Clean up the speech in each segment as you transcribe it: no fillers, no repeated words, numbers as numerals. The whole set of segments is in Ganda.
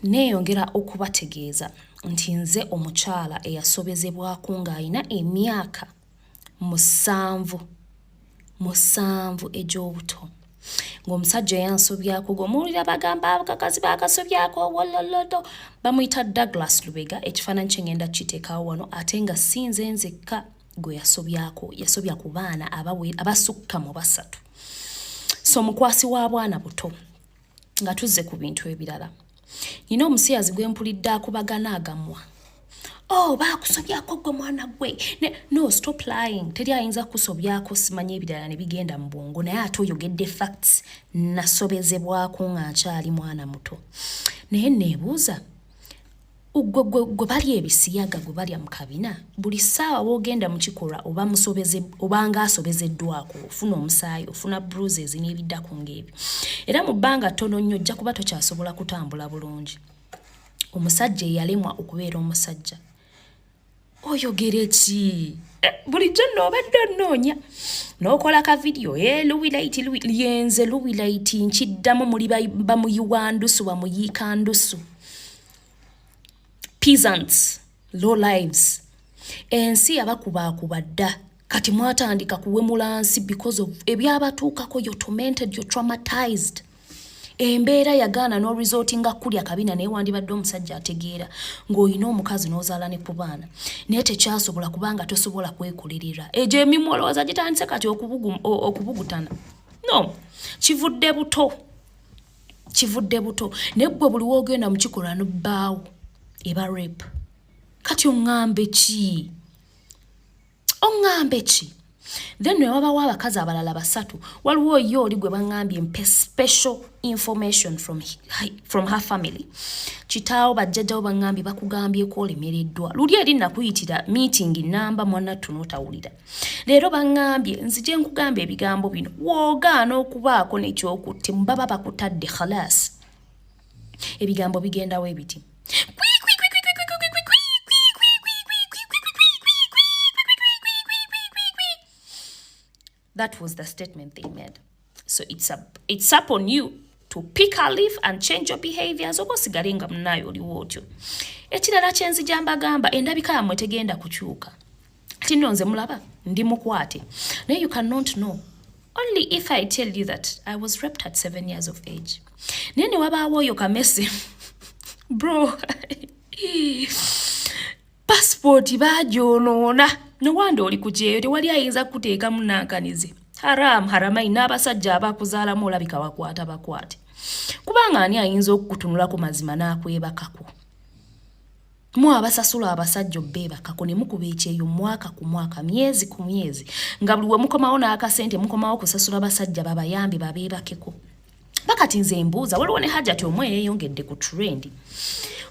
Neeyongera okubategeeza nti nze omukyala eyasobezebwako ng'alina emyaka 7 egy'obuto. Ng'omusajja yansobyako gwomuwulira bagamba abakazi bakasobyako wololoto bamuyita Douglas Lubega. Ekifaananyi kye ngenda kiteekawo wano ate nga si nze nzekka gwe yasobyako, yasobya ku baana abasukka mu 3. So mukwasi wa bwana buto nga tuzze ku bintu ebirala. Nina omusiyazi gwe mpulidde akubagana agamwa. Oh, bakusobyako gwe mwana gwe. No, stop lying. Teri ayinza kusobyako simanyi ebirala ne bigenda mu bwongo naye ate oyogedde facts. Nasobezebwako nga nkyali mwana muto. Naye neebuuza gwe bali ebisiyaga gwe balya mu kabina buli ssaawa w'ogenda mu kikolwa oba ng'asobezeddwako ofuna omusaayi ofuna bruises n'ebiddako ng'ebyo. Era mu bbanga ttono nnyo ojja kuba tokyasobola kutambula bulungi. Omusajja eyalemwa okubeera omusajja. Oyogere ki? Bulijjo n'obadde onnoonya. N'okola ka video yenze Luwilaiti nkiddamu muli bamuyiwa ndusu bamuyiika ndusu. Peasants, low lives. Ensi yabakubakuba dda kati mwatandika kuwemula nsi because of ebyabatuukako. You're tormented, you're traumatized. Embeera yagaana no resortinga kulya kabina naye wandibadde omusajja ategeera ng'olina omukazi n'ozaala ne ku baana naye tekyasobola kubanga tosobola kwekolerera. Egyo emimwa olowooza gitandise kati okubugutana. No, kivudde buto. Naye gwe buli woogenda mu kikolwa n'obbaawo eba rape. Kati oŋŋambe ki? Then we wabawo abakazi abalala 3. Waliwo yo oli gwe baŋŋambye mpe special information from her family. Kitaawo bajjajjawo baŋŋambye bakugambyeko olemereddwa. Luli eri nakuyitira meeting namba mwanattu n'otawulira. Leero baŋŋambye nzije nkugamba ebigambo bino woogaana okubaako n'ekyokutte baba bakutadde khalas. Ebigambo bigendawo ebiti. That was the statement they made. So it's up on you to pick a leaf and change your behaviors. Oba sigalenga mnayo oliwo otyo. Ekirala kyenzija mbagamba endabika yammwe tegenda kukyuka. Tino nze mulaba ndi mukwate. Now you cannot know. Only if I tell you that I was raped at 7 years of age. Nene wabaawo oyo kamese. Bro. Passport baajonoona. No wanda oli kujeyo tewali ayinza kuteeka munankanize. Haramai n'abasajja abakuzaalamu olabika bakwate. Kubanga ani ayinza okukutunulako mazima n'akwebakako. Mu abasasula abasajja beebakako ne mukuba ekyeyo mwaka ku mwaka myezi ku myezi nga buli we mukomawo n'akasente mukomawo kusasula abasajja babayambi babeebakeko. Bakati nze mbuuza waliwo ne Hajati omwe yeeyongedde ku trend.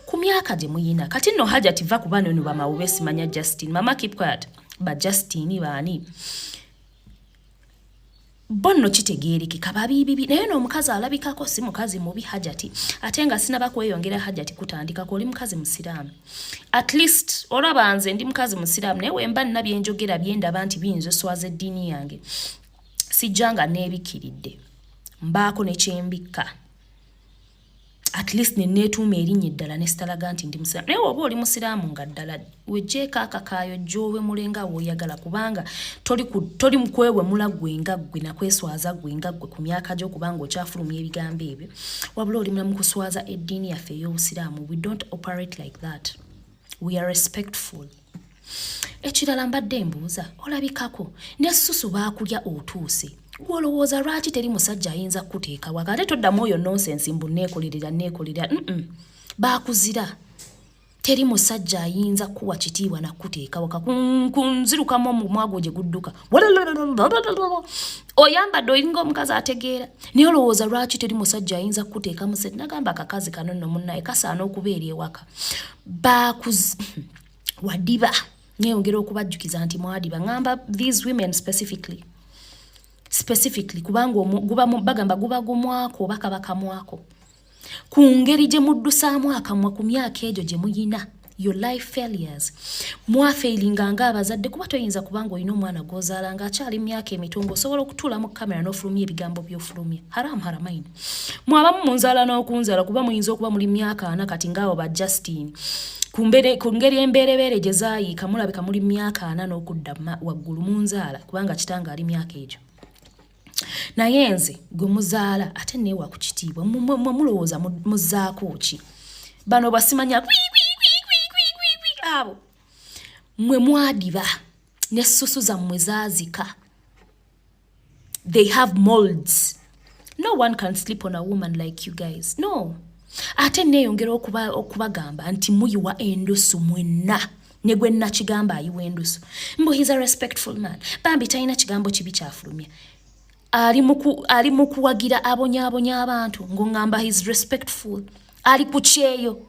Ku myaka gye muyina kati nno Hajati va ku bano no bamawube simanya Justin. Mama keep quiet. Ba Justin baani. Bonno kitegeerekeka babibibi naye n'omukazi alabikako si mukazi mubi Hajati. Ate nga sinaba kweyongera Hajati kutandika ko oli mukazi musiraamu. At least olaba nze ndi mukazi musiraamu naye wemba nina byenjogera byendaba nti biyinza oswaza eddiini yange. Sijjanga neebikiridde. Mbaako ne kyembikka. At least neneetuuma erinnya eddala ne sitalaga nti ndi musiraamu. Naye oba oli musiraamu nga ddala wejjeeko akakaayo gy'obe mulenga w'oyagala kubanga toli mukwewe mula gwe nga ggwe nakweswaza gwe nga ggwe ku myaka gyo kubanga okyafulumya ebigambo ebyo. Wabula oli mulamu kuswaza eddiini yaffe ey'obusiraamu. We don't operate like that. We are respectful. Ekirala mbadde mbuuza olabikako n'essusu baakulya otuuse. Gwolowooza lwaki teri musajja ayinza kuteeka wakate toddamu oyo nonsense mbu neekolera. Baakuzira. Teri musajja ayinza kuwa kitiibwa na kuteeka waka kunzirukamu omumwago gye gudduka. Oyambadde olinga omukazi ategeera. Naye olowooza lwaki teri musajja ayinza kuteeka musajja. Nagamba akakazi kano nno munnaye kasaana okubeera ewaka. Wadiba. Nyeyongera okubajjukiza nti mwadiba. Ngamba these women specifically kubanga bagamba guba gumwako oba kaba kamwako. Ku ngeri gye muddusaamu akamwa ku myaka egyo gye muyina your life failures. Mwafailinga nga abazadde kuba toyinza kubanga olina omwana gw'ozaala ng'akyali myaka emitongo osobola okutuula mu kamera n'ofulumya ebigambo by'ofulumya. Haramaini. Mwabamu munzaala n'okunzaala kuba muyinza okuba muli myaka 4 kati ng'abo ba Justin. Ku ngeri embeerebeere gye zaayiika mulabika muli myaka 4 n'okudda waggulu munzaala kubanga kitanga ali myaka egyo. Naye nze gwe muzaala ate neewa ku kitiibwa mulowooza muzzaako ki? Bano basimanya abo mwe mwadiba n'essusu zammwe zaazika. They have molds. No one can sleep on a woman like you guys. No. Ate neeyongera okubagamba nti muyiwa endusu mwenna. Ne gwe nakigamba ayiwa endusu. Mbu he's a respectful man. Bambi talina kigambo kibi kyafulumya. Ali mu kuwagira abonyaabonya abantu ng'ongamba he's respectful. Ali ku kyeyo.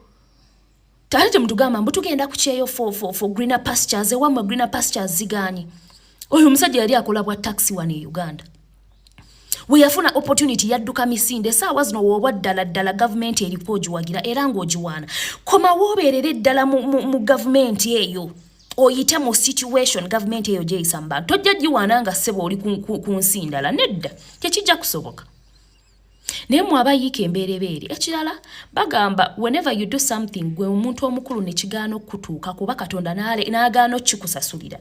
Ate mutugamba mbu tugenda ku kyeyo for greener pastures. Ewamwe greener pastures zigaanyi. Oyo omusajja yali akola bwa taxi wano e Uganda. We yafuna opportunity yadduka misinde saawa zino woobwa ddala gavumenti eriko ogiwagira era ng'ogiwaana. Koma woobeerera eddala mu gavumenti eyo. Oyite mu situation gavumenti eyo gyeyisa mu bantu. Tojja giwaana nga ssebo oli ku nsi ndala. Nedda. Tekijja kusoboka. Naye mwabayiika embeerebeere. Ekirala bagamba whenever you do something gwe omuntu omukulu ne kigaana okutuuka kuba Katonda n'agaana okikusasulira.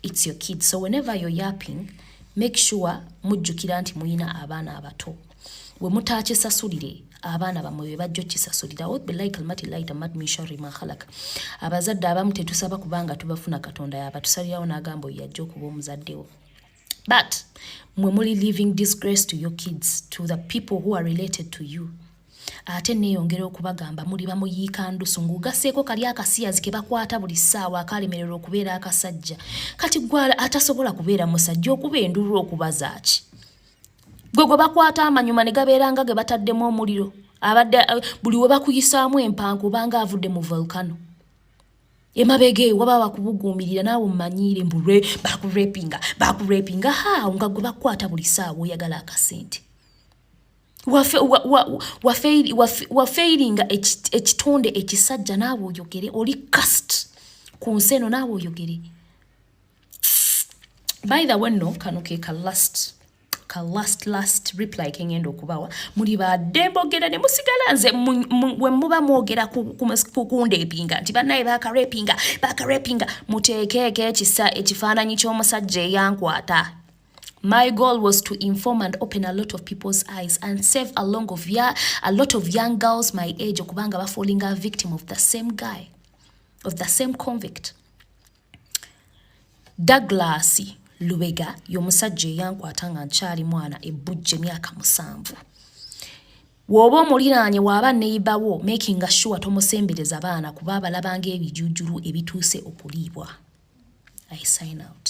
It's your kids. So whenever you're yapping, make sure mujjukira nti muyina abaana abato. We mutaakisasulire abaana bamwe be bajja okisasulira. Billahi kalmati laita mat min sharri ma khalaq. Abazadde abamu tetusaba kubanga tubafuna Katonda yabatusalirawo n'agamba yajja okuba omuzaddewo. But mwe muli leaving disgrace to your kids, to the people who are related to you. Ate neeyongera okubagamba muli bamuyiika ndusu ng'ogasseeko kali akasiyazi ke bakwata buli ssaawa akalemererwa okubeera akasajja. Kati gwala atasobola kubeera musajja okuba endulu okubaza ki? Gwe bakwata amanyuma ne gabeera nga ge bataddemu omuliro. Abadde buli we bakuyisaamu empanko obanga avudde mu volcano. Emabege waba bakubuguumirira naawe mmanyiire mbulwe bakurepinga nga gwe bakwata buli ssaawa oyagala akasente. Wafeiringa ekitonde ekisajja naawe oyogere oli cast ku nsi eno naawe oyogere. By the way no kano ke ka last reply kengenda okubawa muli badde mbogera ne musigala nze we muba mwogera kundepinga nti bannaye bakarepinga muteekeeko ekisa ekifaananyi ky'omusajja eyankwata. My goal was to inform and open a lot of people's eyes and save a lot of young girls my age okubanga falling a victim of the same guy, of the same convict. Douglas Lubega y'omusajja eyankwata nga nkyali mwana ebujje myaka 7. Woba omuliraanye waaba neighbour making sure tomusembereza baana kuba abalabanga ebijujulu ebituuse okuliibwa. I sign out.